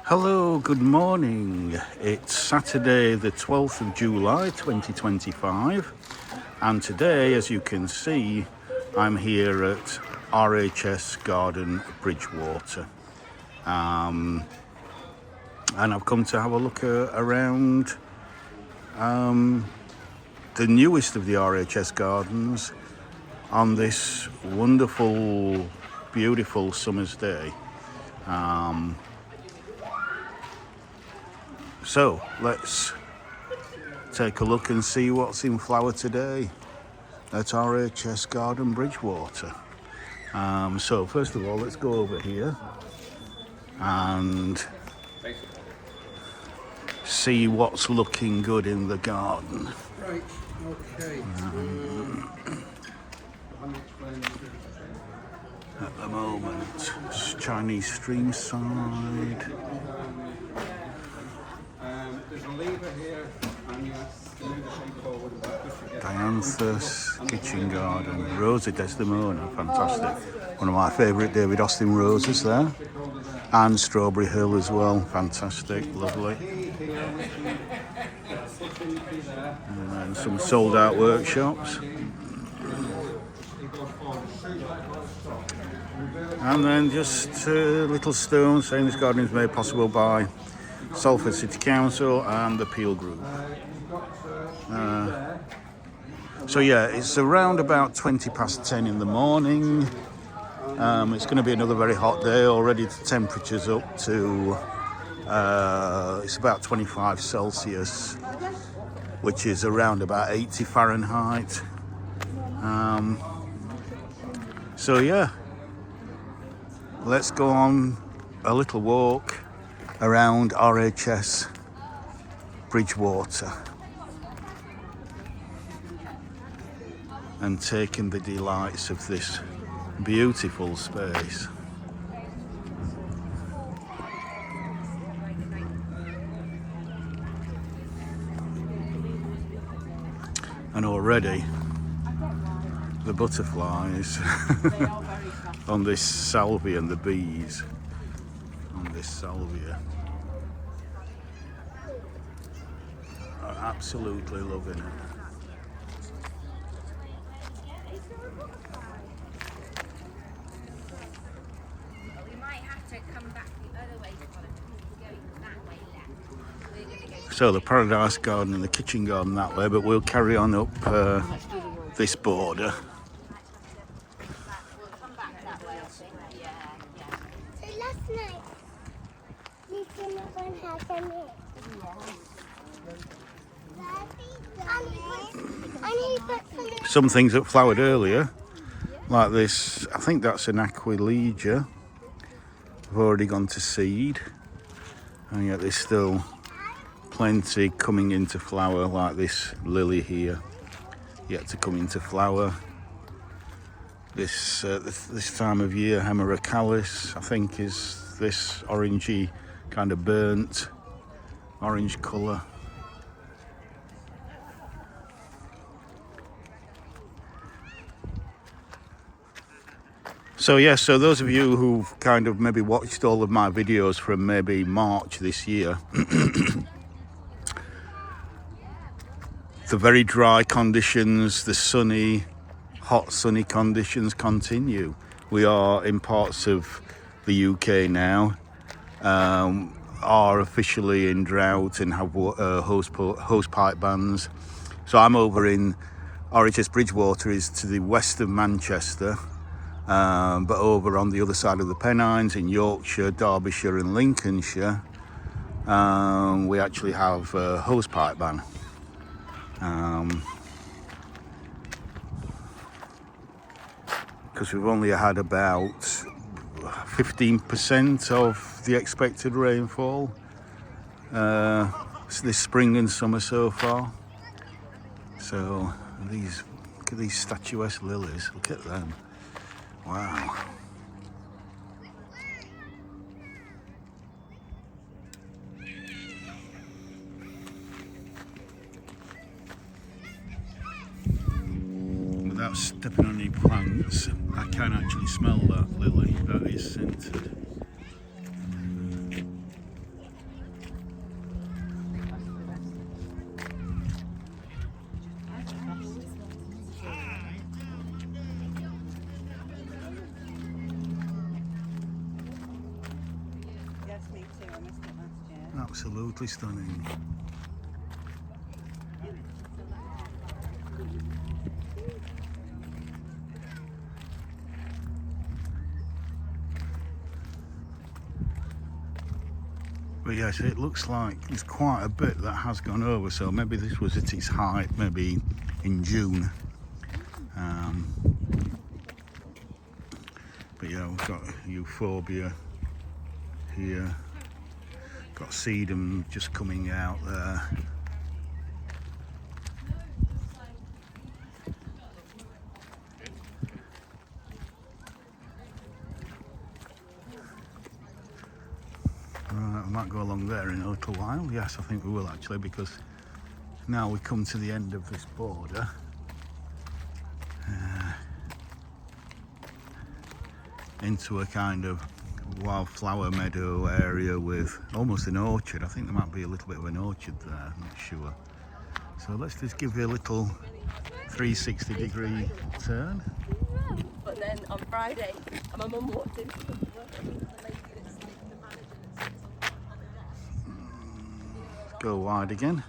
Hello, good morning. It's Saturday the 12th of July 2025 and today, as you can see, I'm here at RHS Garden Bridgewater and I've come to have a look around the newest of the RHS gardens on this wonderful, beautiful summer's day. So let's take a look and see what's in flower today at RHS Garden Bridgewater. So first of all, let's go over here and see what's looking good in the garden. Right, okay. At the moment, it's Chinese stream side. There's a lever here, and you have to move the thing forward. Dianthus, kitchen garden, Rosa Desdemona, fantastic. One of my favourite David Austin roses there. And Strawberry Hill as well, fantastic, lovely. And then some sold out workshops. And then just a little stone saying this garden is made possible by Salford City Council and the Peel Group. So yeah, it's around about 20 past 10 in the morning. It's going to be another very hot day. Already the temperature's up to, it's about 25 Celsius, which is around about 80 Fahrenheit. So yeah, let's go on a little walk around RHS Bridgewater and take in the delights of this beautiful space. And already the butterflies on this salvia and the bees on this salvia are absolutely loving it. So the Paradise Garden and the Kitchen Garden that way, but we'll carry on up this border. So last night, you came up and had some here. Some things that flowered earlier, like this, I think that's an Aquilegia. I've already gone to seed, and yet there's still plenty coming into flower, like this lily here, yet to come into flower. This time of year, Hemerocallis, I think, is this orangey, kind of burnt orange colour. So yes, so those of you who've kind of maybe watched all of my videos from maybe March this year, the very dry conditions, the hot sunny conditions continue. We are in parts of the UK now, are officially in drought and have hose pipe bans. So I'm over in RHS Bridgewater, is to the west of Manchester, but over on the other side of the Pennines in Yorkshire, Derbyshire and Lincolnshire, we actually have a hose pipe ban. Because we've only had about 15% of the expected rainfall this spring and summer so far. So look at these statuesque lilies, look at them, wow. Without stepping on any plants, I can actually smell that lily. That is scented. Absolutely stunning. But yes, it looks like there's quite a bit that has gone over, so maybe this was at its height, maybe in June. But yeah, we've got euphorbia here, got sedum just coming out there. Right, I might go along there in a little while. Yes, I think we will actually, because now we come to the end of this border. Into a kind of wildflower meadow area with almost an orchard. I think there might be a little bit of an orchard there, I'm not sure. So let's just give you a little 360-degree turn. But then on Friday, my mum walked into the lady that's like the manager that's Go wide again.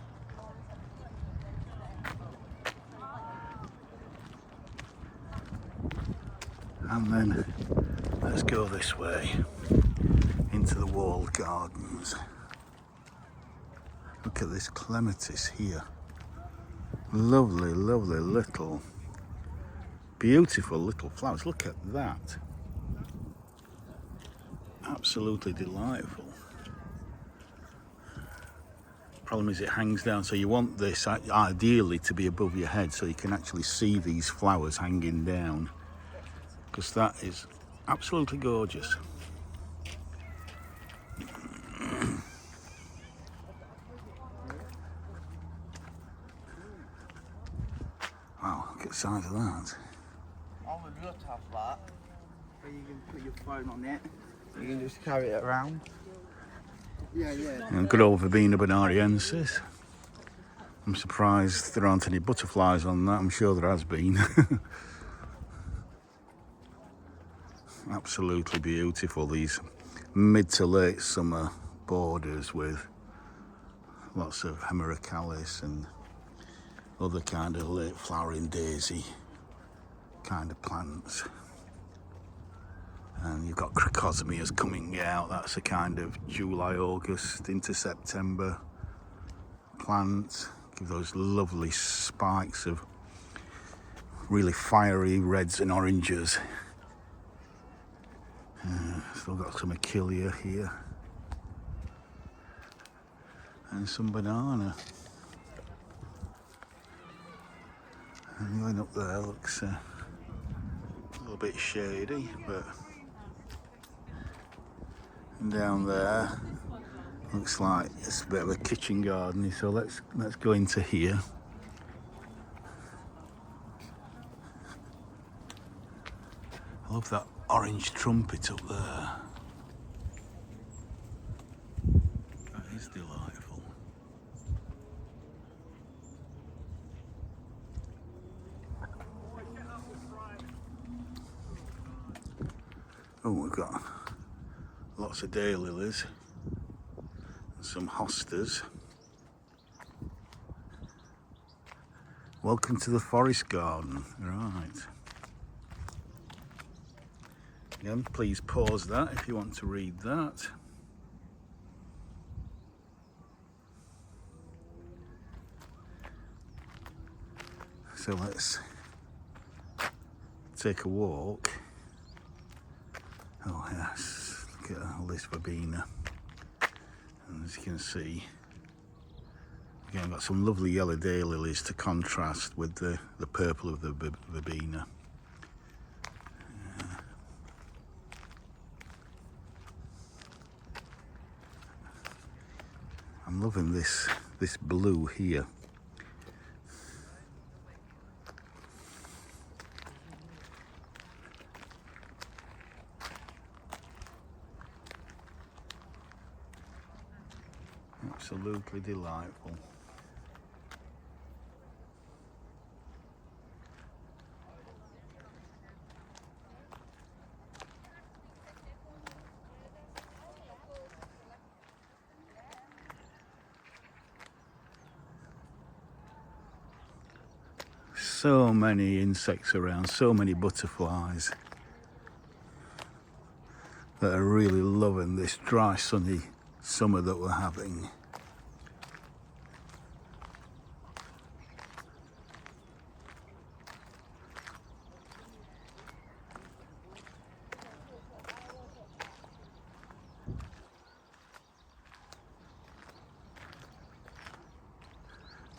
And then let's go this way into the walled gardens. Look at this clematis here. Lovely, lovely little, beautiful little flowers. Look at that. Absolutely delightful. Problem is it hangs down, so you want this ideally to be above your head so you can actually see these flowers hanging down, because that is absolutely gorgeous. Wow, look at the size of that. I would love to have that, where you can put your phone on it. You can just carry it around. Yeah. And good old Verbena bonariensis. I'm surprised there aren't any butterflies on that. I'm sure there has been. Absolutely beautiful, these mid to late summer borders with lots of Hemerocallis and other kind of late flowering daisy kind of plants. And you've got crocosmias coming out. That's a kind of July, August into September plant. Give those lovely spikes of really fiery reds and oranges. Still got some achillea here. And some banana. And going up there looks a little bit shady, but and down there looks like it's a bit of a kitchen garden. So let's go into here. I love that orange trumpet up there. That is delightful. Oh, we've got lots of daylilies and some hostas. Welcome to the forest garden. Right. Again, please pause that if you want to read that. So let's take a walk. Oh yes, look at all this verbena. And as you can see, again, I've got some lovely yellow daylilies to contrast with the purple of the verbena. I'm loving this blue here. Absolutely delightful. So many insects around, so many butterflies that are really loving this dry, sunny summer that we're having.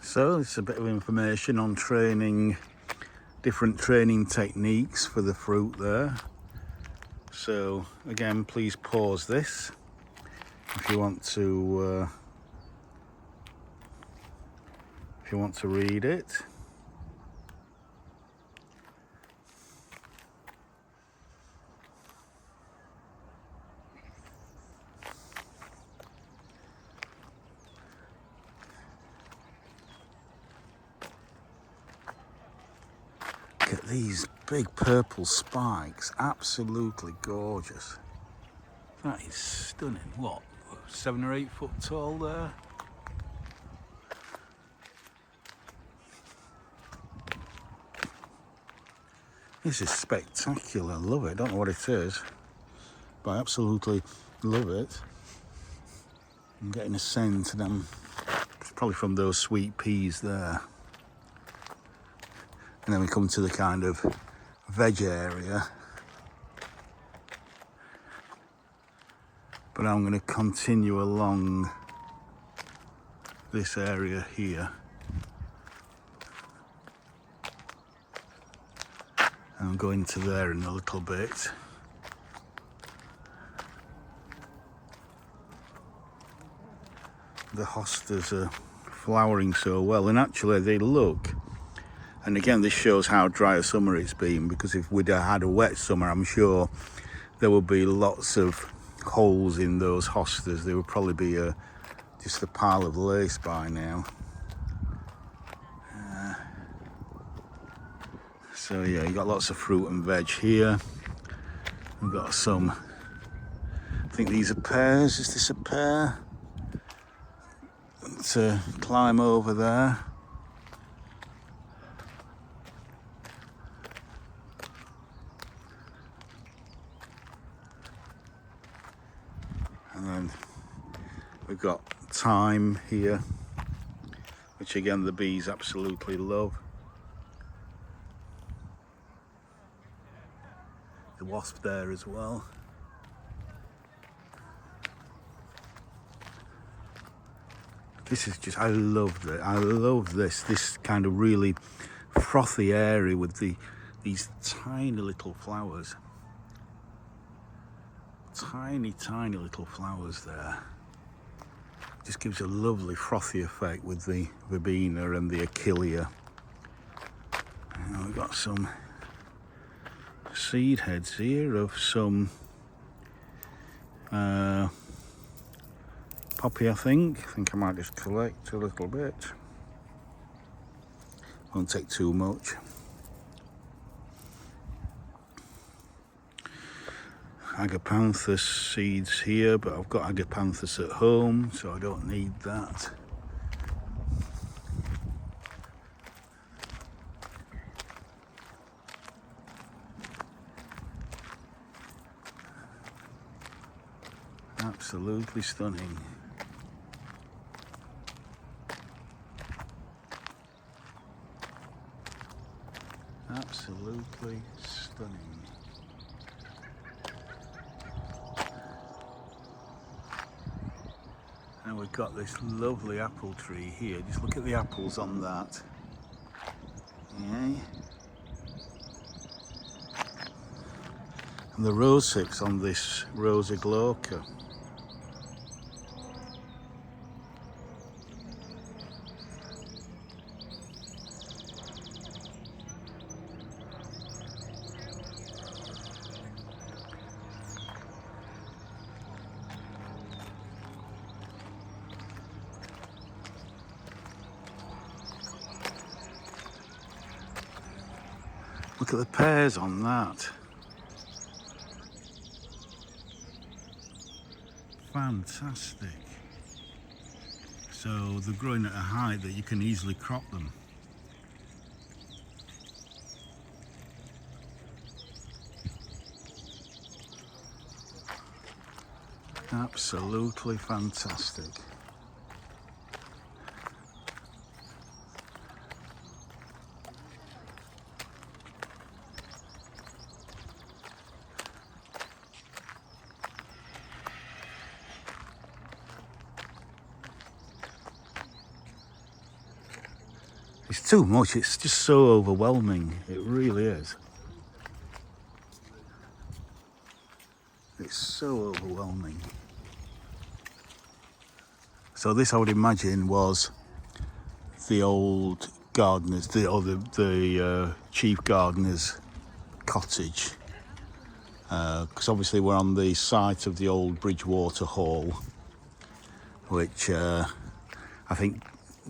So it's a bit of information on training, different training techniques for the fruit there. So again, please pause this if you want to read it. Look at these big purple spikes, absolutely gorgeous. That is stunning. What, 7 or 8 foot tall there? This is spectacular. I love it. I don't know what it is, but I absolutely love it. I'm getting a scent, and it's probably from those sweet peas there. And then we come to the kind of veg area. But I'm going to continue along this area here. And I'll go into there in a little bit. The hostas are flowering so well, and actually they look, and again this shows how dry a summer it's been, because if we'd have had a wet summer, I'm sure there would be lots of holes in those hostas. There would probably be just a pile of lace by now. So yeah, you got lots of fruit and veg here. We've got some, I think these are pears. Is this a pear? To climb over there. And then we've got thyme here, which again the bees absolutely love. The wasp there as well. This is just, I love it. I love this kind of really frothy area with these tiny little flowers. Tiny little flowers there. Just gives a lovely frothy effect with the verbena and the achillea. And we've got some seed heads here of some poppy, I think I might just collect a little bit. Won't take too much. Agapanthus seeds here, but I've got agapanthus at home, so I don't need that. Absolutely stunning. Absolutely stunning. And we've got this lovely apple tree here. Just look at the apples on that. Yeah. And the rose hips on this Rosa glauca. Look at the pears on that. Fantastic. So they're growing at a height that you can easily crop them. Absolutely fantastic. It's too much, it's just so overwhelming, it really is. It's so overwhelming. So this, I would imagine, was the old gardener's, the chief gardener's cottage. Because obviously we're on the site of the old Bridgewater Hall, which I think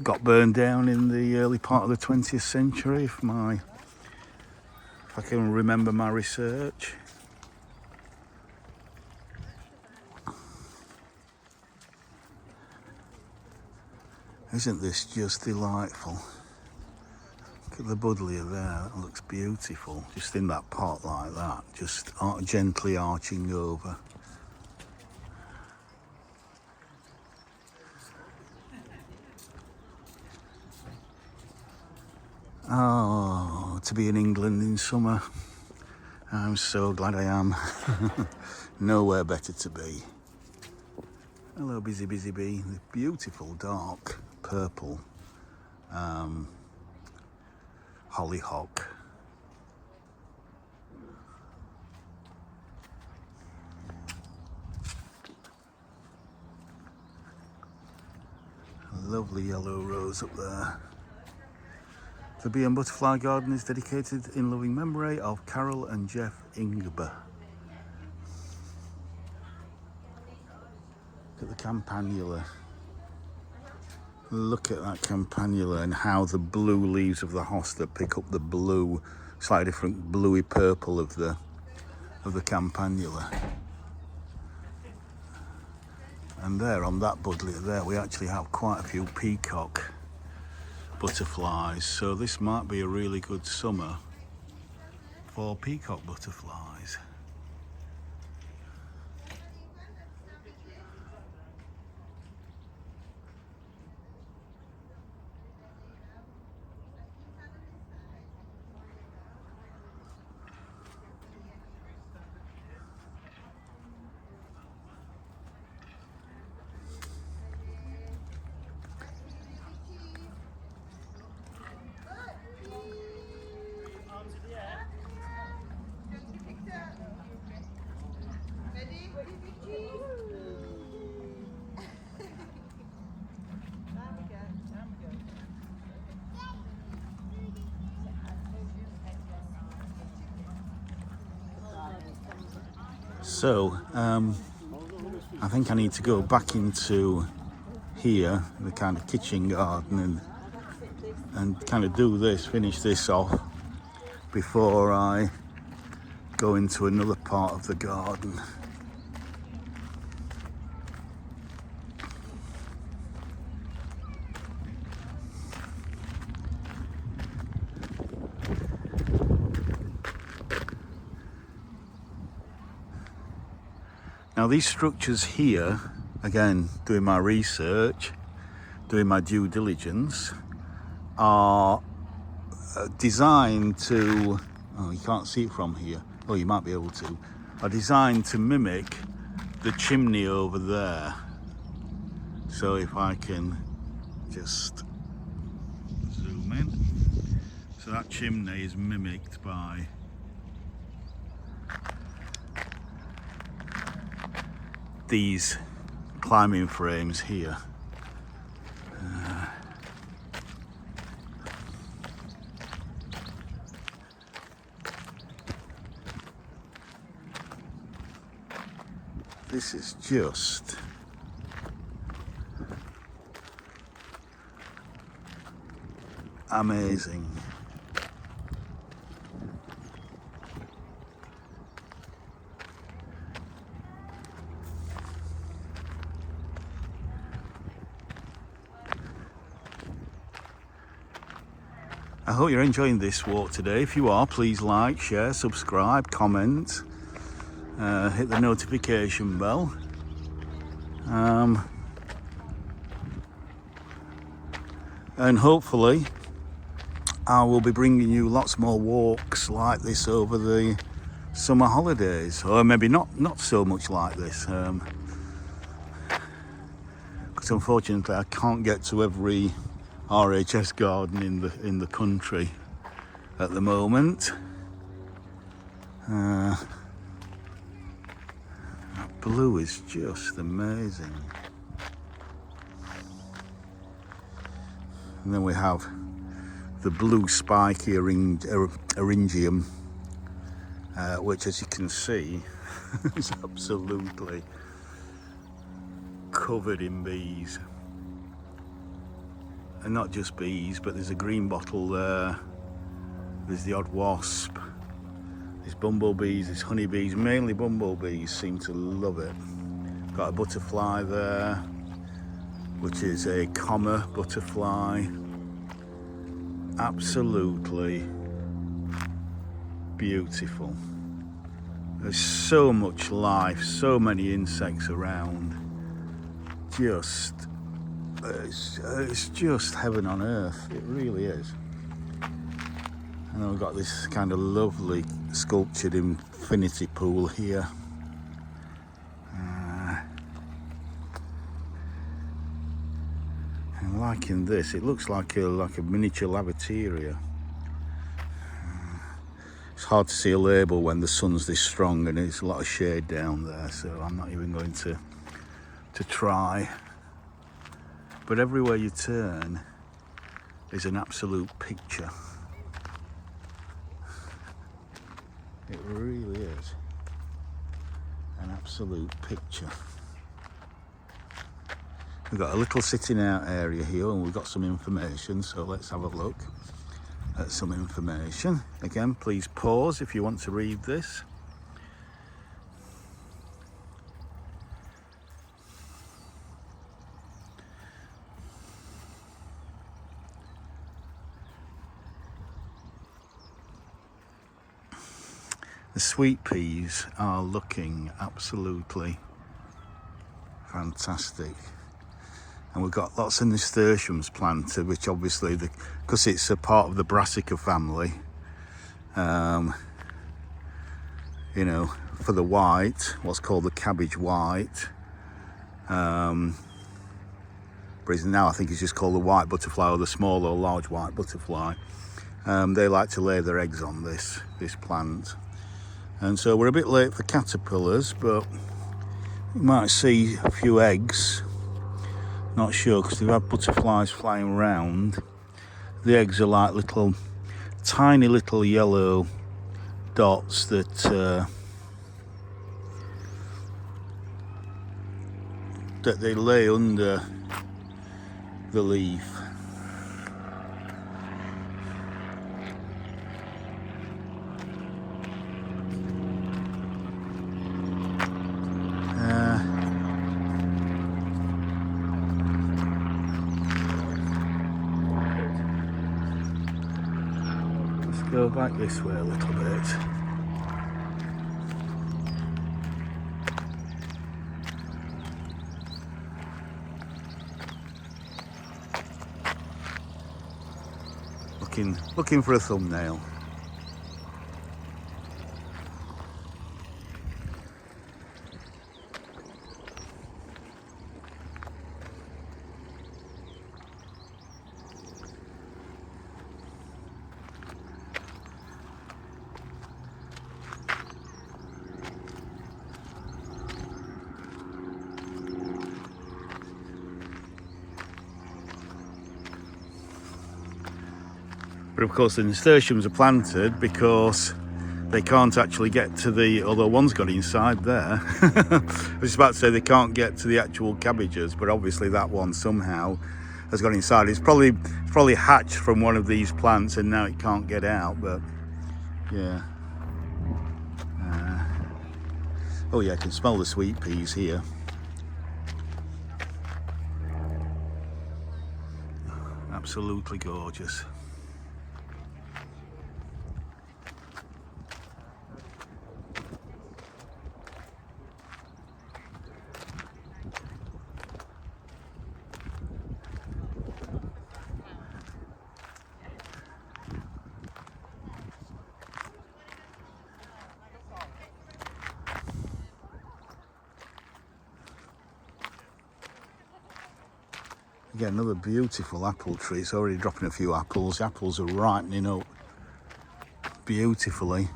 got burned down in the early part of the 20th century, if I can remember my research. Isn't this just delightful? Look at the buddleia there, it looks beautiful, just in that pot like that, just gently arching over. Oh, to be in England in summer, I'm so glad I am. Nowhere better to be. Hello, busy bee. The beautiful dark purple hollyhock. A lovely yellow rose up there. The Bee and Butterfly Garden is dedicated in loving memory of Carol and Jeff Ingber. Look at the campanula. Look at that campanula and how the blue leaves of the hosta pick up the blue, slightly different bluey purple of the campanula. And there on that buddleia there, we actually have quite a few peacock butterflies. So this might be a really good summer for peacock butterflies. So, I think I need to go back into here, the kind of kitchen garden, and kind of finish this off before I go into another part of the garden. Now these structures here, again, doing my research, doing my due diligence, are designed to, oh, you can't see it from here, oh, you might be able to, are designed to mimic the chimney over there. So if I can just zoom in, so that chimney is mimicked by these climbing frames here. This is just amazing. I hope you're enjoying this walk today. If you are, please like, share, subscribe, comment, hit the notification bell. And hopefully I will be bringing you lots more walks like this over the summer holidays, or maybe not so much like this, because unfortunately I can't get to every RHS garden in the country at the moment. That blue is just amazing. And then we have the blue spiky eryngium, which, as you can see, is absolutely covered in bees. And not just bees, but there's a green bottle there, there's the odd wasp, there's bumblebees, there's honeybees, mainly bumblebees seem to love it. Got a butterfly there, which is a comma butterfly. Absolutely beautiful. There's so much life, so many insects around. It's just heaven on earth. It really is. And we've got this kind of lovely sculptured infinity pool here. And liking this, it looks like a miniature lavateria. It's hard to see a label when the sun's this strong and there's a lot of shade down there, so I'm not even going to try. But everywhere you turn is an absolute picture. It really is an absolute picture. We've got a little sitting out area here and we've got some information, so let's have a look at some information. Again, please pause if you want to read this. The sweet peas are looking absolutely fantastic. And we've got lots of nasturtiums planted, which obviously, because it's a part of the brassica family, you know, for the white, what's called the cabbage white, but now I think it's just called the white butterfly, or the small or large white butterfly. They like to lay their eggs on this plant. And so we're a bit late for caterpillars, but you might see a few eggs. Not sure, because they've had butterflies flying around. The eggs are like tiny little yellow dots that they lay under the leaf. Go back this way a little bit. Looking for a thumbnail. But of course the nasturtiums are planted because they can't actually get to although one's got inside there. I was about to say they can't get to the actual cabbages, but obviously that one somehow has got inside. It's probably hatched from one of these plants and now it can't get out, but yeah. Oh yeah, I can smell the sweet peas here. Absolutely gorgeous. Again, another beautiful apple tree. It's already dropping a few apples. The apples are ripening up beautifully.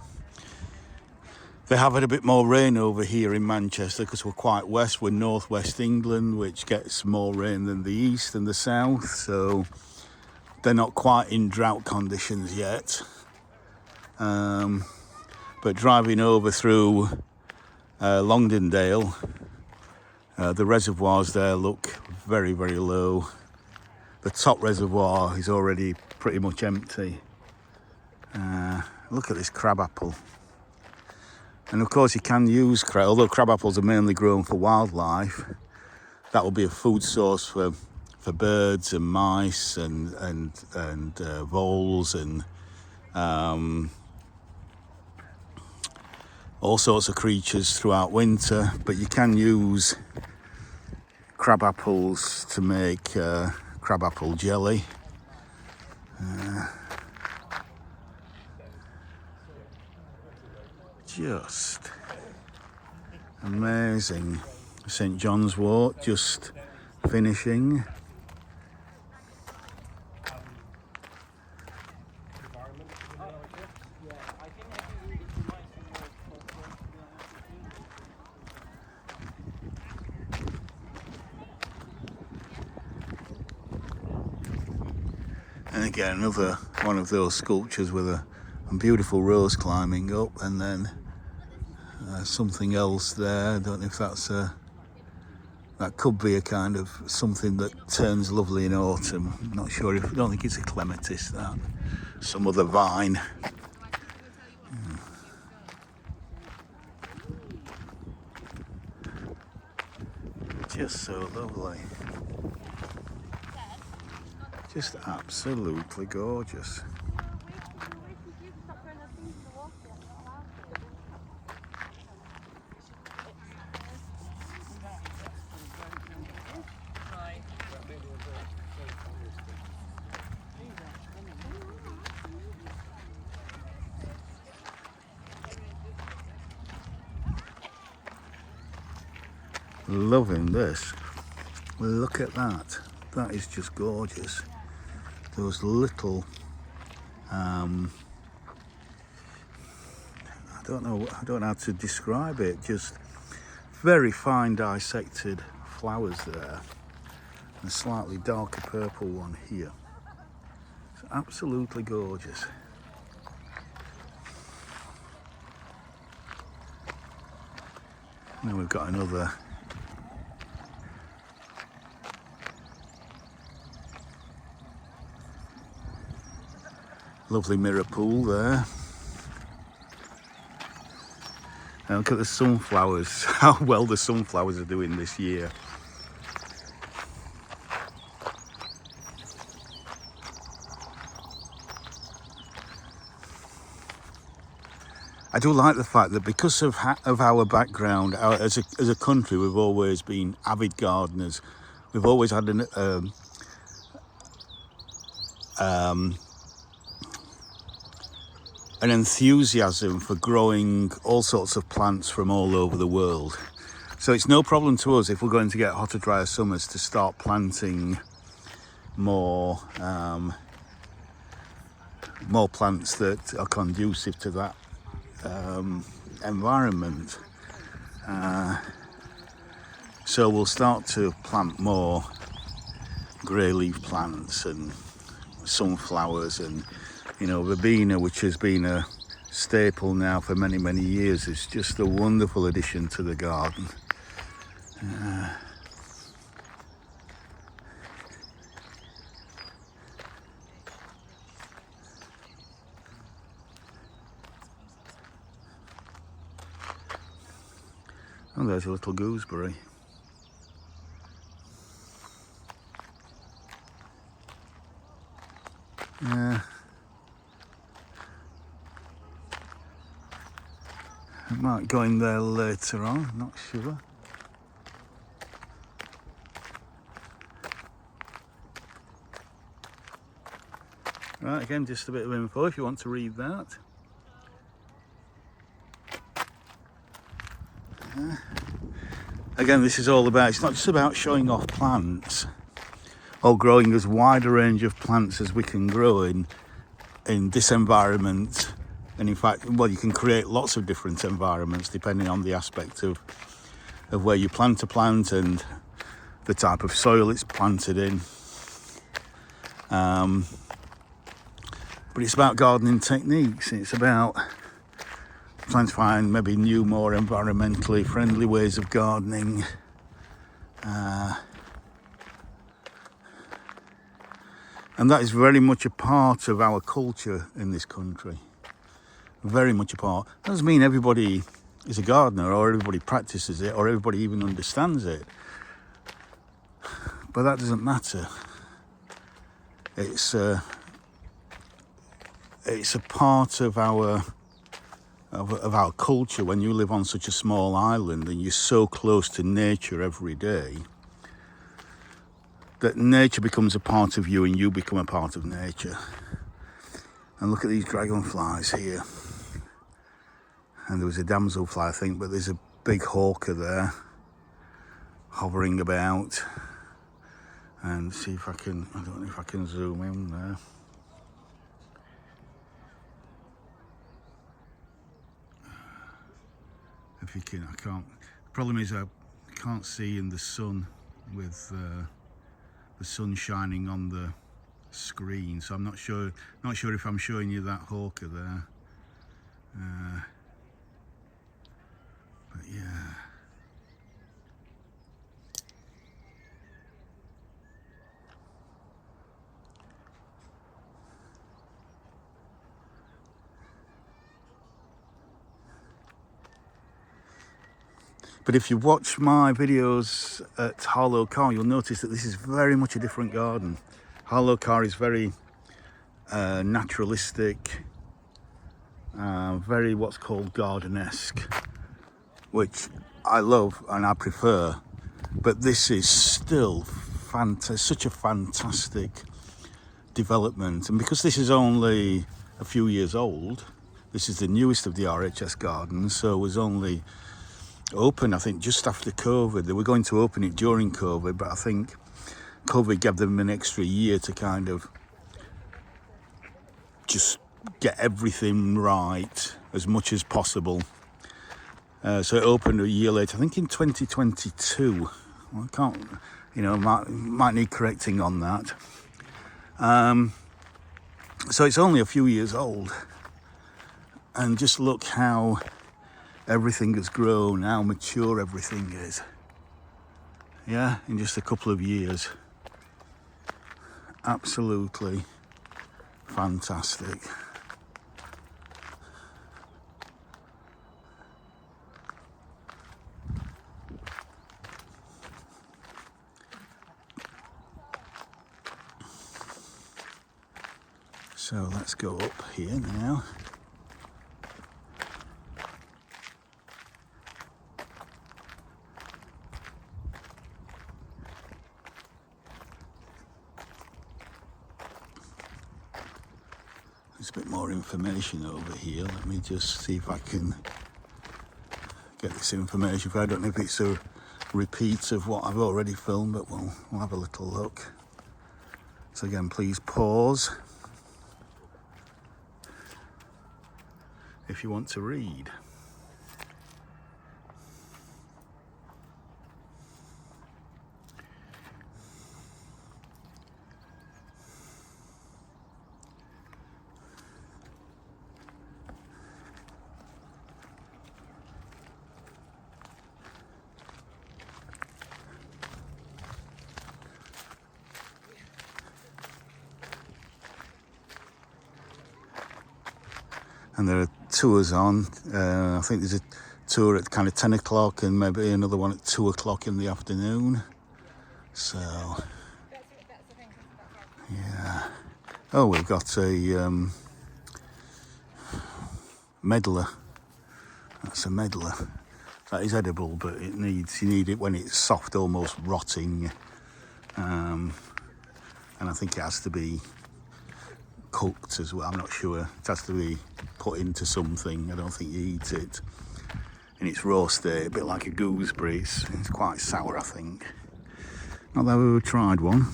They have had a bit more rain over here in Manchester because we're quite west. We're northwest England, which gets more rain than the east and the south. So they're not quite in drought conditions yet. But driving over through Longdendale, the reservoirs there look very, very low. The top reservoir is already pretty much empty. Look at this crab apple. And of course you can use crab, although crab apples are mainly grown for wildlife. That will be a food source for birds and mice and voles and all sorts of creatures throughout winter. But you can use crab apples to make crab apple jelly. Just amazing. St John's Wort just finishing. And again, another one of those sculptures with a beautiful rose climbing up, and then something else there. I don't know if that's that could be a kind of something that turns lovely in autumn. I'm not sure. I don't think it's a clematis. That some other vine. Just so lovely. Just absolutely gorgeous. Loving this. Look at that. That is just gorgeous. Those little I don't know how to describe it, just very fine dissected flowers there. And a slightly darker purple one here. It's absolutely gorgeous. Now we've got another lovely mirror pool there. And look at the sunflowers, how well the sunflowers are doing this year. I do like the fact that because of our background, as a country, we've always been avid gardeners. We've always had an enthusiasm for growing all sorts of plants from all over the world. So it's no problem to us if we're going to get hotter, drier summers to start planting more plants that are conducive to that environment. So we'll start to plant more grey leaf plants and sunflowers, and verbena, which has been a staple now for many, many years. It's just a wonderful addition to the garden. Oh, there's a little gooseberry. Yeah. I might go in there later on, not sure. Right, again, just a bit of info if you want to read that. Again, this is all about, it's not just about showing off plants, or growing as wide a range of plants as we can grow in this environment. And in fact, well, you can create lots of different environments depending on the aspect of where you plant a plant and the type of soil it's planted in. But it's about gardening techniques. It's about trying to find maybe new, more environmentally friendly ways of gardening. And that is very much a part of our culture in this country. Very much a part. That doesn't mean everybody is a gardener or everybody practices it or everybody even understands it. But that doesn't matter. It's a part of our culture. When you live on such a small island and you're so close to nature every day, that nature becomes a part of you and you become a part of nature. And look at these dragonflies here. And there was a damselfly, I think, but there's a big hawker there hovering about. And see if I don't know if I can zoom in there. If you can, I can't. The problem is I can't see in the sun with the sun shining on the screen, so I'm not sure if I'm showing you that hawker there. But yeah. But if you watch my videos at Helenium, you'll notice that this is very much a different garden. Helenium is very naturalistic, very what's called garden-esque, which I love and I prefer. But this is still such a fantastic development. And because this is only a few years old, this is the newest of the RHS gardens, so it was only open, I think, just after COVID. They were going to open it during COVID, but I think COVID gave them an extra year to kind of just get everything right as much as possible. So it opened a year later, I think in 2022. Well, I can't, might need correcting on that. So it's only a few years old. And just look how everything has grown, how mature everything is. Yeah, in just a couple of years. Absolutely fantastic. So let's go up here now. There's a bit more information over here. Let me just see if I can get this information. I don't know if it's a repeat of what I've already filmed, but we'll have a little look. So again, please pause if you want to read. And there are tours on. I think there's a tour at kind of 10 o'clock and maybe another one at 2 o'clock in the afternoon. So, yeah. Oh, we've got a medlar. That's a medlar. That is edible, but you need it when it's soft, almost rotting. And I think it has to be cooked as well. I'm not sure. It has to be put into something. I don't think you eat it in its raw state, a bit like a gooseberry. It's quite sour, I think. Not that I've ever tried one.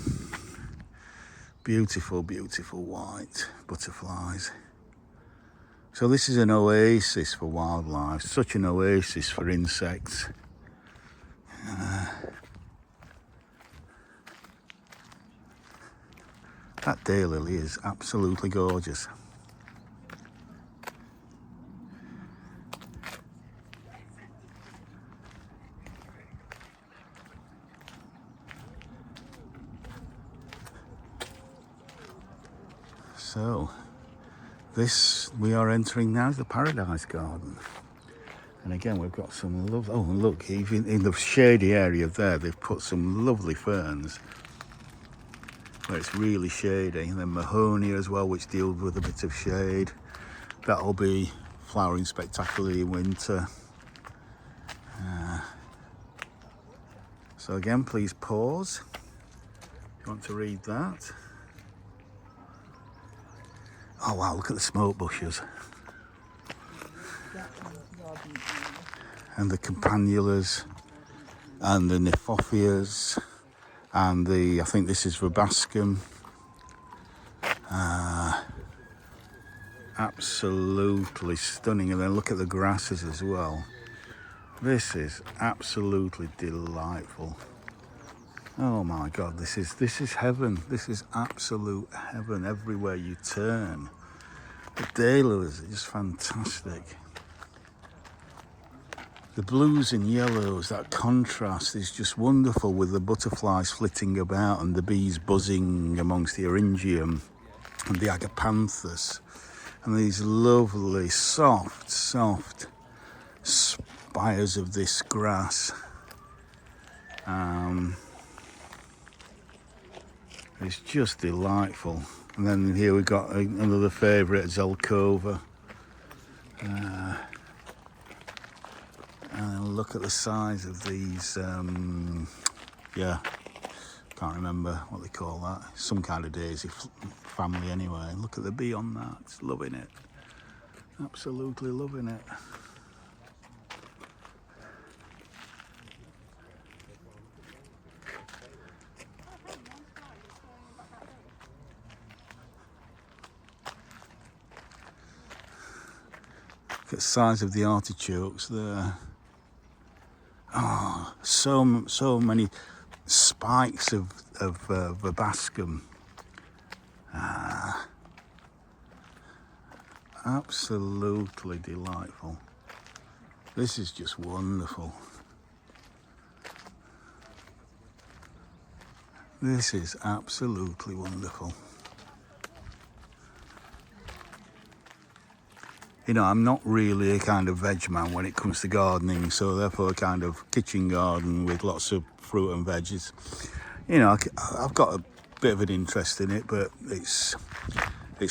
Beautiful, beautiful white butterflies. So this is an oasis for wildlife, such an oasis for insects. That daylily is absolutely gorgeous. So, this we are entering now is the Paradise Garden. And again, we've got some lovely, oh look, even in the shady area there, they've put some lovely ferns where it's really shady. And then Mahonia as well, which deals with a bit of shade. That'll be flowering spectacularly in winter. So again, please pause if you want to read that. Oh wow, look at the smoke bushes. And the campanulas and the Niphofias and the, I think this is Verbascum. Absolutely stunning. And then look at the grasses as well. This is absolutely delightful. Oh my God, this is heaven. This is absolute heaven everywhere you turn. The dahlias are just fantastic. The blues and yellows, that contrast is just wonderful with the butterflies flitting about and the bees buzzing amongst the eryngium and the agapanthus and these lovely soft spires of this grass. It's just delightful. And then here we've got another favourite, Zelkova. And look at the size of these, yeah, can't remember what they call that. Some kind of daisy family anyway. Look at the bee on that, it's loving it. Absolutely loving it. Look at the size of the artichokes there. Oh, so many spikes of Verbascum. Absolutely delightful. This is just wonderful. This is absolutely wonderful. You know, I'm not really a kind of veg man when it comes to gardening, so therefore a kind of kitchen garden with lots of fruit and veggies. You know, I've got a bit of an interest in it, but it's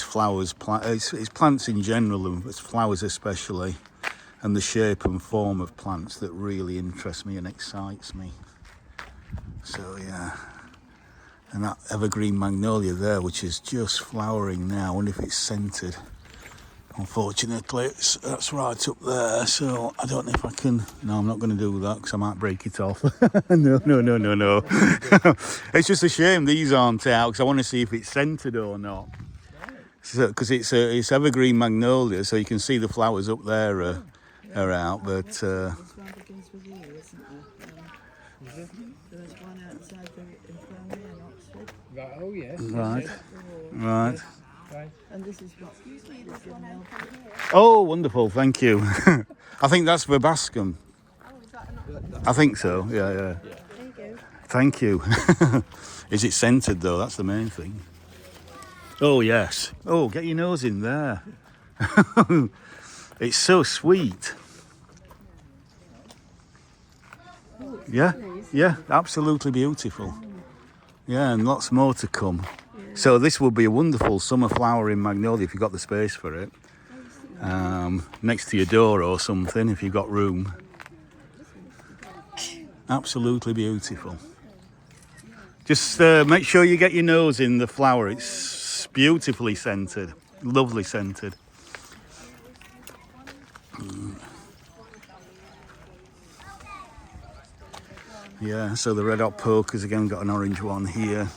flowers, it's plants in general, and it's flowers especially, and the shape and form of plants that really interest me and excites me. So yeah, and that evergreen magnolia there, which is just flowering now. I wonder if it's scented. Unfortunately, that's right up there, so I don't know if I can. No, I'm not going to do that because I might break it off. No. It's just a shame these aren't out because I want to see if it's scented or not. Because it's evergreen magnolia, so you can see the flowers up there are out, but. There's one begins with you, isn't there? There's one outside the infirmary in Oxford. Right, oh yes. Right. And this is what usually there's one out. Oh, wonderful, thank you. I think that's Verbascum. I think so, yeah. There you go. Thank you. Is it scented though? That's the main thing. Oh, yes. Oh, get your nose in there. It's so sweet. Yeah, absolutely beautiful. Yeah, and lots more to come. So this would be a wonderful summer flowering magnolia if you've got the space for it. Next to your door or something if you've got room. Absolutely beautiful. Just make sure you get your nose in the flower. It's beautifully scented, lovely scented. Yeah, so the red hot pokers again, got an orange one here.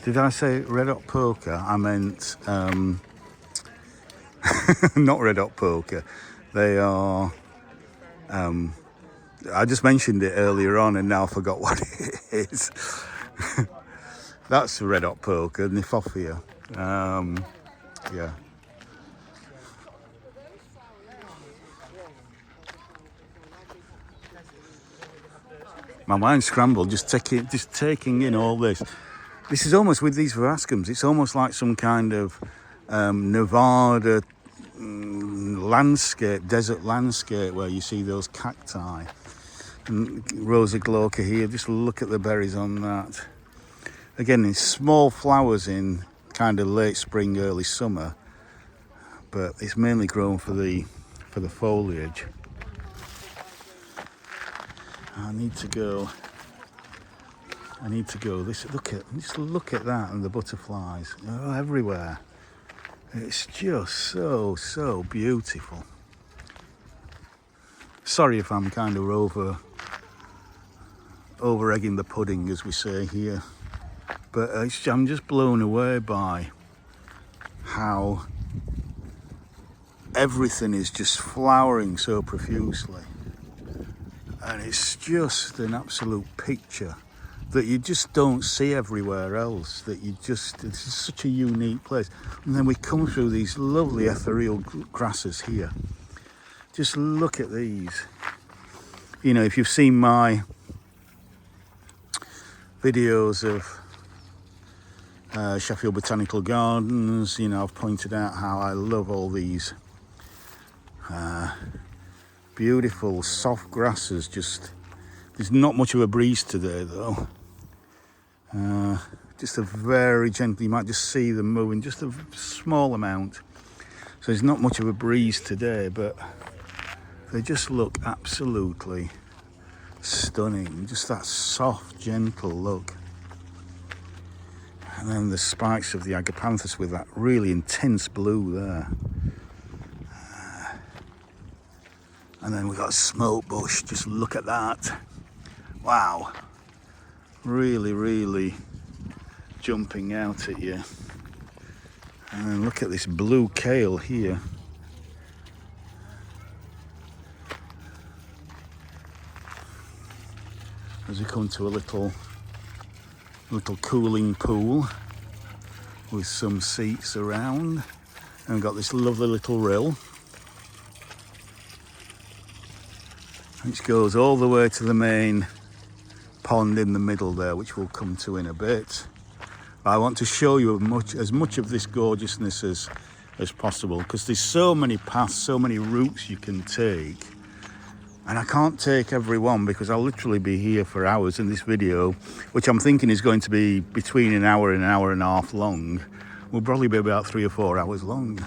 Did I say red hot poker? I meant not red hot poker. They are. I just mentioned it earlier on, and now I forgot what it is. That's red hot poker, Niphophia. Yeah. My mind's scrambled just taking in all this. This is almost, with these Verascums, it's almost like some kind of Nevada landscape, desert landscape, where you see those cacti. And Rosa glauca here, just look at the berries on that. Again, in small flowers in kind of late spring, early summer, but it's mainly grown for the foliage. I need to go. Just look at that, and the butterflies everywhere. It's just so beautiful. Sorry if I'm kind of over egging the pudding, as we say here, but I'm just blown away by how everything is just flowering so profusely. And it's just an absolute picture that you just don't see everywhere else, it's such a unique place. And then we come through these lovely ethereal grasses here. Just look at these. You know, if you've seen my videos of Sheffield Botanical Gardens, you know, I've pointed out how I love all these beautiful soft grasses. There's not much of a breeze today though. Just a very gentle, you might just see them moving just a small amount. So there's not much of a breeze today, but they just look absolutely stunning. Just that soft, gentle look. And then the spikes of the agapanthus with that really intense blue there. And then we've got a smoke bush, just look at that. Wow. Really jumping out at you. And then look at this blue kale here. As we come to a little cooling pool with some seats around, and we've got this lovely little rill which goes all the way to the main pond in the middle there, which we'll come to in a bit. I want to show you as much of this gorgeousness as possible, because there's so many paths, so many routes you can take, and I can't take every one because I'll literally be here for hours. In this video, which I'm thinking is going to be between an hour and a half long, will probably be about 3 or 4 hours long.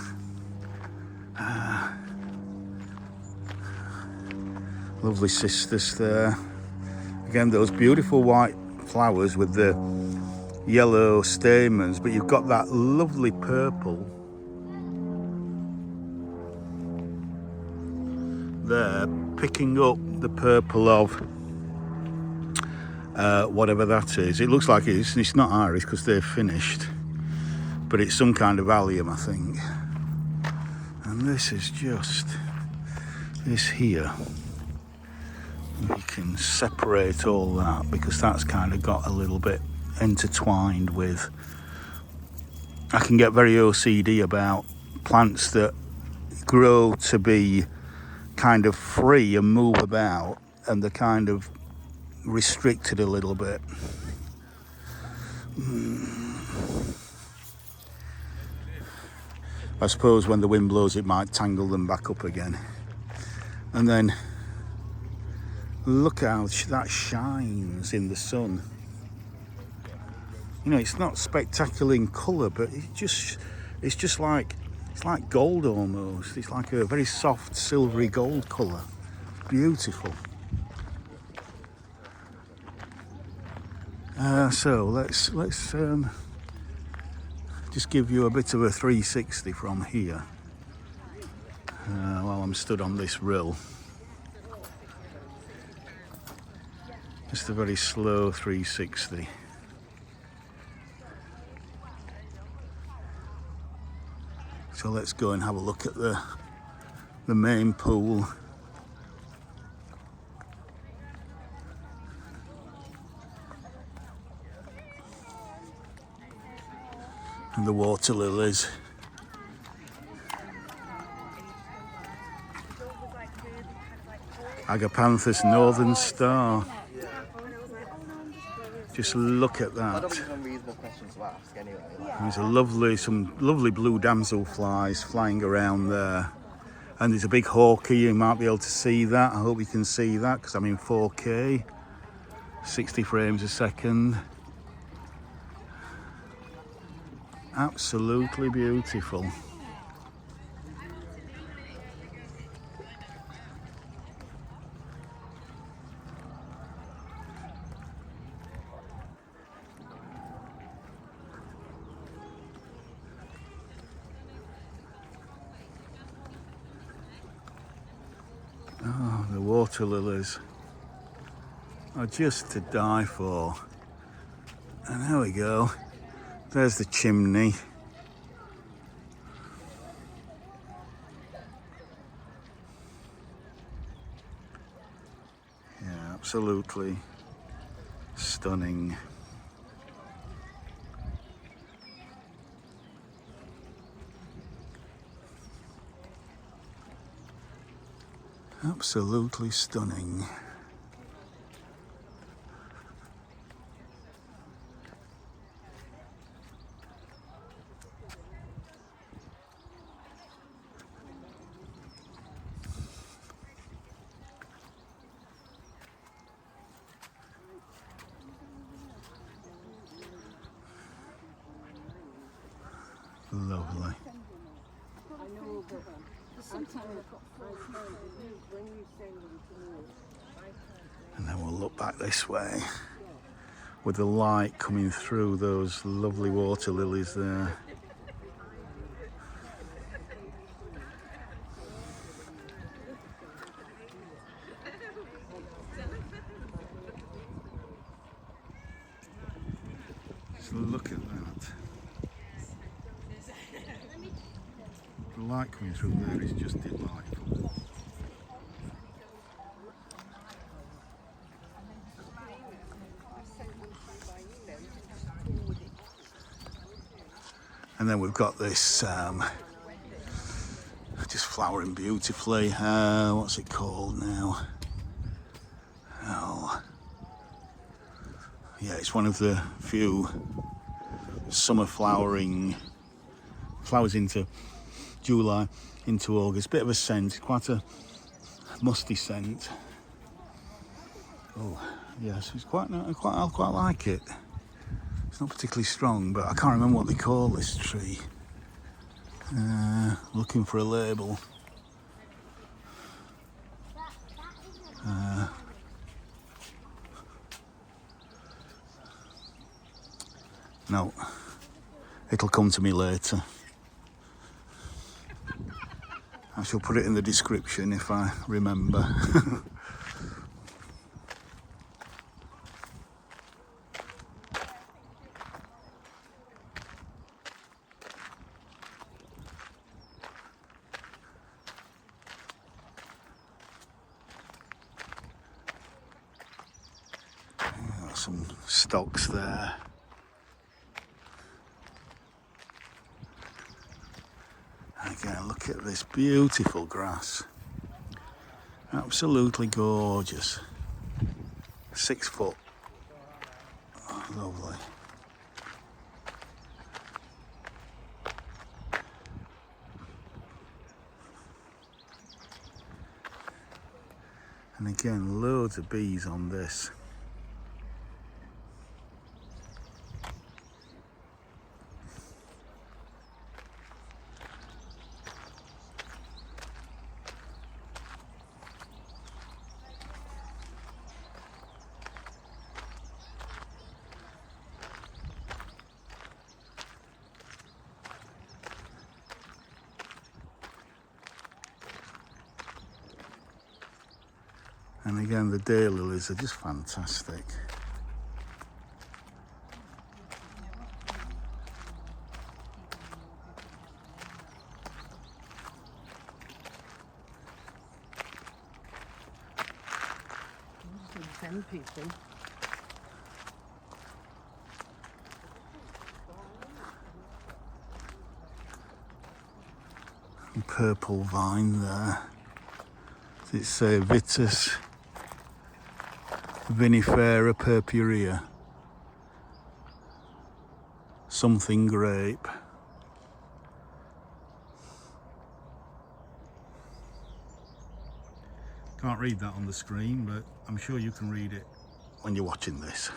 Lovely cistus there. Again, those beautiful white flowers with the yellow stamens, but you've got that lovely purple there, picking up the purple of whatever that is. It looks like it's not iris because they're finished, but it's some kind of allium, I think. And this is just this here. You can separate all that because that's kind of got a little bit intertwined with. I can get very OCD about plants that grow to be kind of free and move about, and they're kind of restricted a little bit. I suppose when the wind blows it might tangle them back up again. And then look how that shines in the sun. You know, it's not spectacular in colour, but it's just like, it's like gold almost. It's like a very soft silvery gold colour. Beautiful. So let's just give you a bit of a 360 from here while I'm stood on this rill. Just a very slow 360. So let's go and have a look at the main pool. And the water lilies. Agapanthus Northern Star. Just look at I don't that. think unreasonable questions to ask anyway. Like, There's some lovely blue damselflies flying around there. And there's a big hawker, you might be able to see that. I hope you can see that because I'm in 4K, 60 frames a second. Absolutely beautiful. Oh, the water lilies are just to die for. And there we go. There's the chimney. Yeah, absolutely stunning. Absolutely stunning. Lovely. And then we'll look back this way with the light coming through those lovely water lilies there. Just look at that. The light coming through there is just delightful. And then we've got this just flowering beautifully. What's it called now? Oh, yeah, it's one of the few summer flowering flowers into July, into August. Bit of a scent, quite a musty scent. Oh, yes, it's I quite like it. It's not particularly strong, but I can't remember what they call this tree. Looking for a label. No, it'll come to me later. I shall put it in the description if I remember. Some stocks there. Again, look at this beautiful grass. Absolutely gorgeous. 6 foot. Oh, lovely. And again, loads of bees on this. And again, the daylilies are just fantastic. send people. Purple vine there. Does it say Vitis vinifera purpurea? Something grape. Can't read that on the screen, but I'm sure you can read it when you're watching this.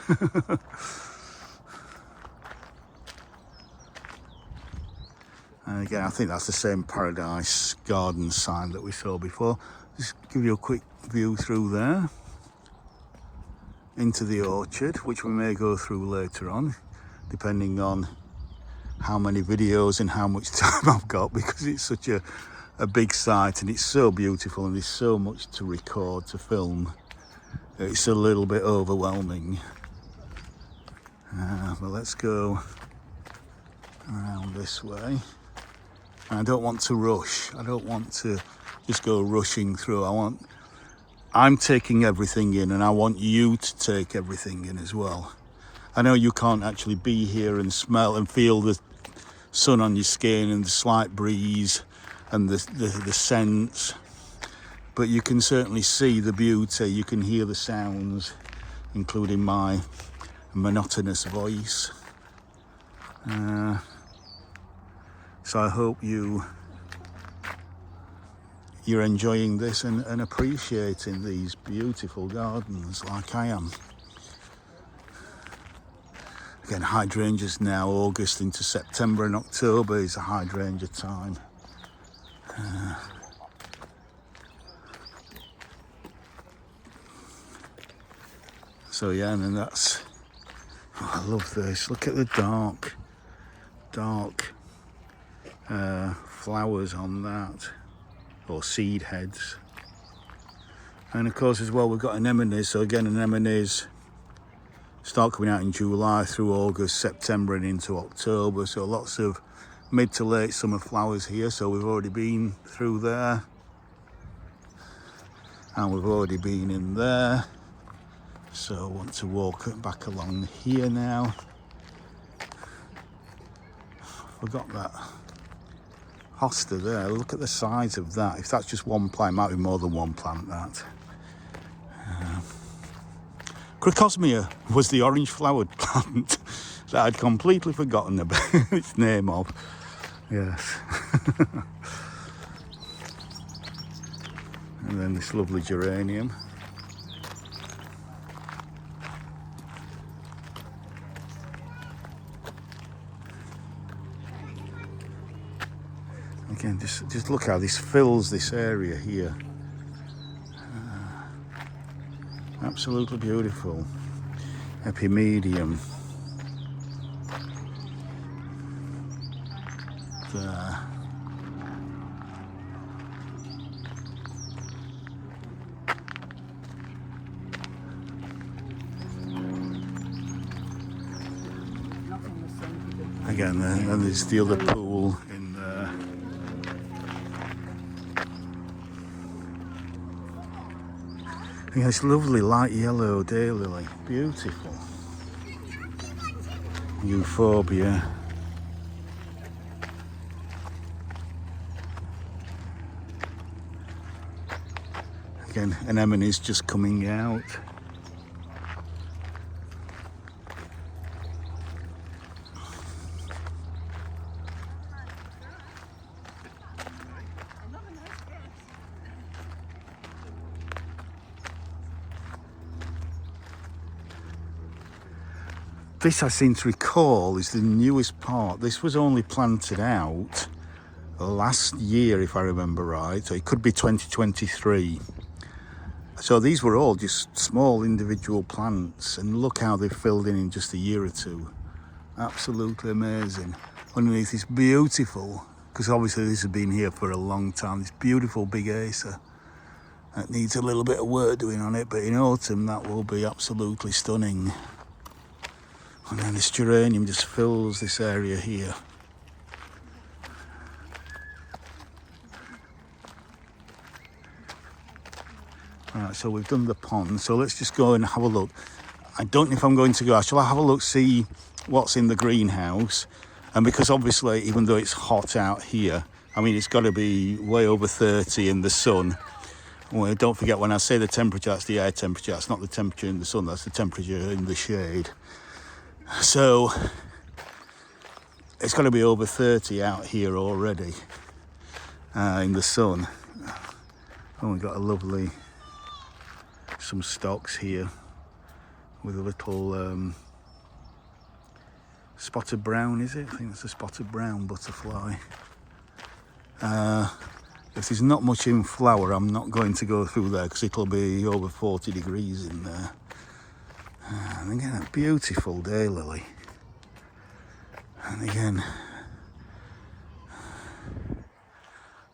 And again, I think that's the same Paradise Garden sign that we saw before. Just give you a quick view through there into the orchard, which we may go through later on, depending on how many videos and how much time I've got, because it's such a big site and it's so beautiful and there's so much to record, to film. It's a little bit overwhelming. But let's go around this way. And I don't want to rush. I don't want to just go rushing through. I'm taking everything in, and I want you to take everything in as well. I know you can't actually be here and smell and feel the sun on your skin and the slight breeze and the scents, but you can certainly see the beauty. You can hear the sounds, including my monotonous voice. So I hope you're enjoying this and appreciating these beautiful gardens like I am. Again, hydrangeas now, August into September and October is a hydrangea time. So yeah, and then that's, I love this. Look at the dark flowers on that, or seed heads. And of course as well we've got anemones. So again, anemones start coming out in July through August, September and into October. So lots of mid to late summer flowers here. So we've already been through there and we've already been in there. So I want to walk back along here now. Forgot that hosta there. Look at the size of that. If that's just one plant, it might be more than one plant, that. Crocosmia was the orange flowered plant that I'd completely forgotten about its name of. Yes. And then this lovely geranium. Again, just look how this fills this area here. Absolutely beautiful. Epimedium. There. Again, and there's the other pool in there. Yeah, it's lovely light yellow daylily, beautiful. Euphorbia. Again, anemones just coming out. This, I seem to recall, is the newest part. This was only planted out last year, if I remember right. So it could be 2023. So these were all just small individual plants, and look how they've filled in just a year or two. Absolutely amazing. Underneath this beautiful, because obviously this has been here for a long time, this beautiful big Acer that needs a little bit of work doing on it, but in autumn that will be absolutely stunning. And then this geranium just fills this area here. Right, so we've done the pond, so let's just go and have a look. I don't know if I'm going to go. Shall I have a look, see what's in the greenhouse? And because obviously, even though it's hot out here, I mean, it's got to be way over 30 in the sun. Well, don't forget, when I say the temperature, that's the air temperature. That's not the temperature in the sun, that's the temperature in the shade. So it's got to be over 30 out here already in the sun. Oh, we've got a lovely, some stocks here with a little spotted brown, is it? I think it's a spotted brown butterfly. If there's not much in flower, I'm not going to go through there because it'll be over 40 degrees in there. And again, a beautiful daylily. And again,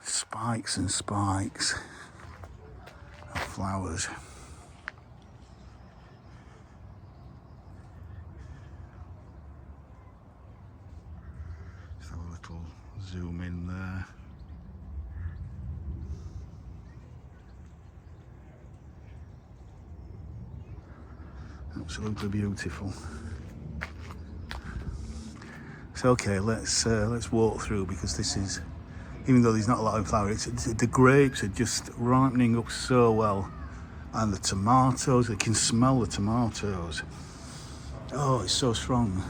spikes and spikes of flowers. Just have a little zoom in there. Absolutely beautiful. So okay, let's walk through, because this is, even though there's not a lot of flower, the grapes are just ripening up so well, and the tomatoes, I can smell the tomatoes. Oh, it's so strong.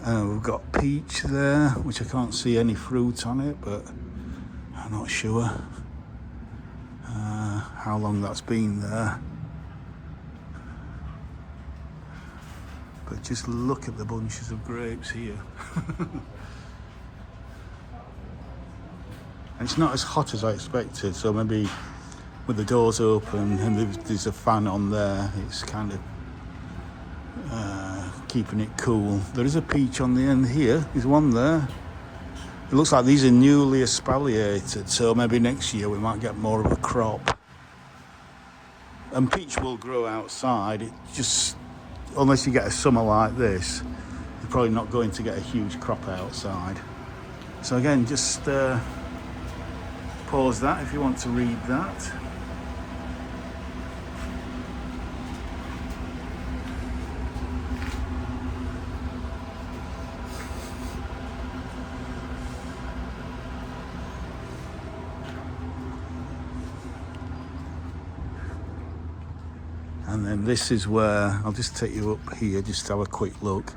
We've got peach there, which I can't see any fruit on it, but I'm not sure how long that's been there. But just look at the bunches of grapes here. And it's not as hot as I expected, so maybe with the doors open and there's a fan on there, it's kind of keeping it cool. There is a peach on the end here. There's one there. It looks like these are newly espaliated, so maybe next year we might get more of a crop. And peach will grow outside. It just, unless you get a summer like this, you're probably not going to get a huge crop outside. So again, just pause that if you want to read that. And then this is where, I'll just take you up here, just to have a quick look.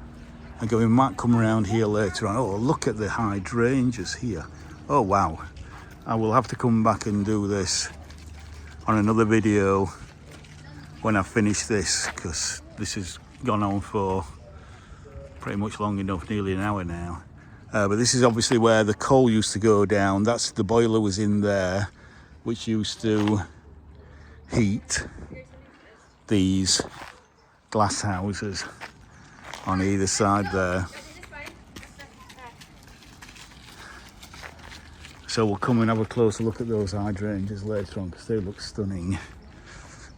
And we might come around here later on. Oh, look at the hydrangeas here. Oh, wow. I will have to come back and do this on another video when I finish this, because this has gone on for pretty much long enough, nearly an hour now. But this is obviously where the coal used to go down. That's, the boiler was in there, which used to heat these glass houses on either side there. So we'll come and have a closer look at those hydrangeas later on, because they look stunning.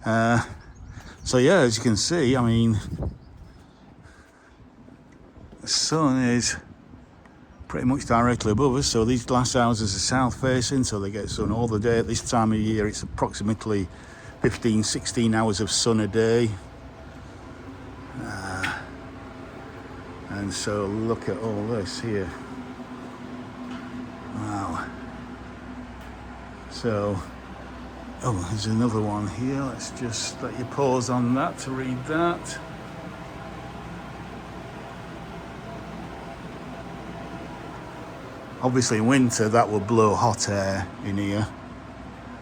So yeah, as you can see, I mean, the sun is pretty much directly above us. So these glass houses are south facing, so they get sun all the day. At this time of year, it's approximately 15, 16 hours of sun a day. And so look at all this here. Wow. So, oh, there's another one here. Let's just let you pause on that to read that. Obviously in winter that will blow hot air in here.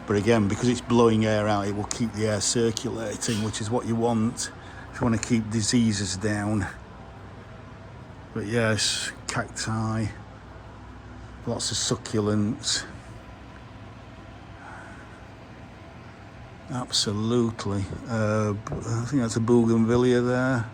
But again, because it's blowing air out, it will keep the air circulating, which is what you want if you want to keep diseases down. But yes, cacti, lots of succulents. Absolutely. I think that's a bougainvillea there.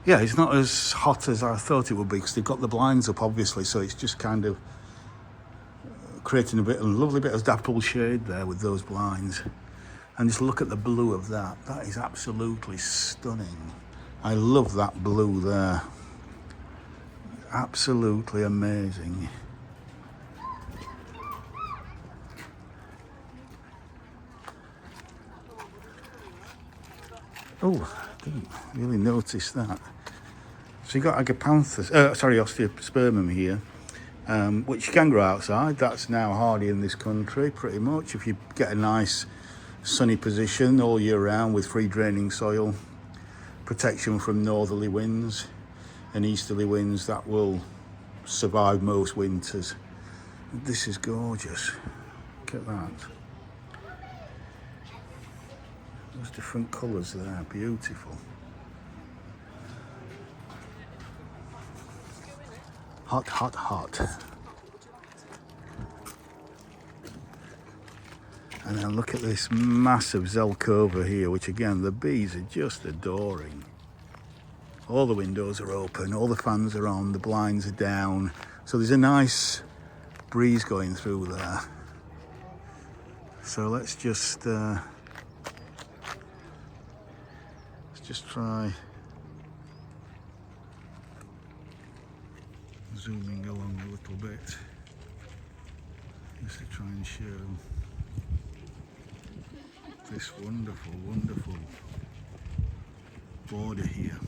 Yeah, it's not as hot as I thought it would be, because they've got the blinds up, obviously, so it's just kind of creating a lovely bit of dapple shade there with those blinds. And just look at the blue of that. That is absolutely stunning. I love that blue there. Absolutely amazing. Oh, I didn't really notice that. So you got agapanthus, osteospermum here, which you can grow outside. That's now hardy in this country, pretty much. If you get a nice sunny position all year round with free draining soil, protection from northerly winds and easterly winds, that will survive most winters. This is gorgeous. Look at that. Those different colours there, beautiful. Hot, hot, hot. And then look at this massive Zelkova here, which again, the bees are just adoring. All the windows are open, all the fans are on, the blinds are down. So there's a nice breeze going through there. So let's just try zooming along a little bit, just to try and show this wonderful, wonderful border here.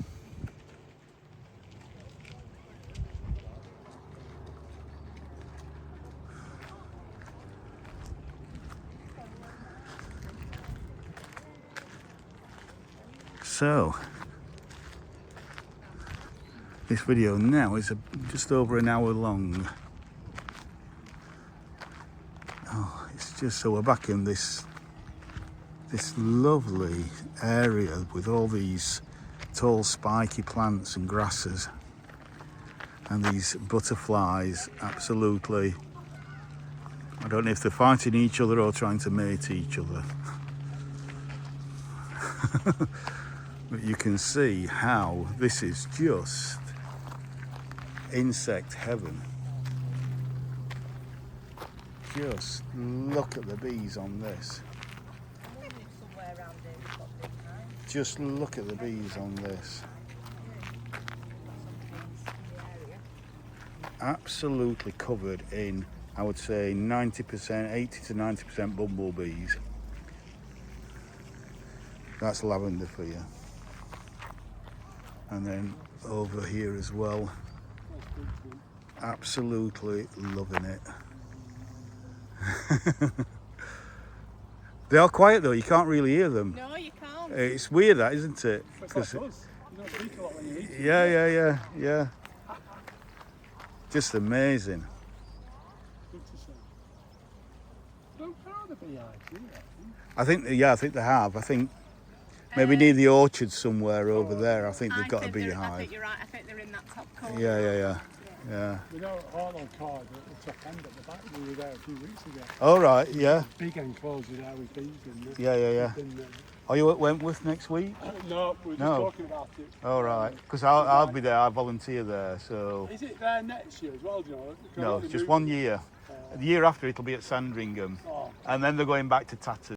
So this video now is just over an hour long. Oh, it's just so we're back in this lovely area with all these tall spiky plants and grasses and these butterflies. Absolutely, I don't know if they're fighting each other or trying to mate each other. But you can see how this is just insect heaven. Just look at the bees on this. Just look at the bees on this. Absolutely covered in, I would say 90%, 80 to 90% bumblebees. That's lavender for you. And then over here as well. Absolutely loving it. They are quiet though, you can't really hear them. No, you can't. It's weird that, isn't it? It's like us. You don't speak a lot when you eat. Yeah. Just amazing. Good to see. Don't crowd the beehives, do you? I think they have. I think maybe near the orchard somewhere over there. I think they've got a I beehive. think you're right. I think they're in that top corner. Yeah. You know, Harlow Card at the top end at the back, we were there a few weeks ago. All right, yeah. Big enclosure there with bees in there. Yeah. Been there. Are you at Wentworth next week? No, we were just No. talking about it. All right, because I'll be there. I volunteer there, so Is it there next year as well, do you know? no, it's just 1 year. The year after it'll be at Sandringham, Oh. and then they're going back to Tatters.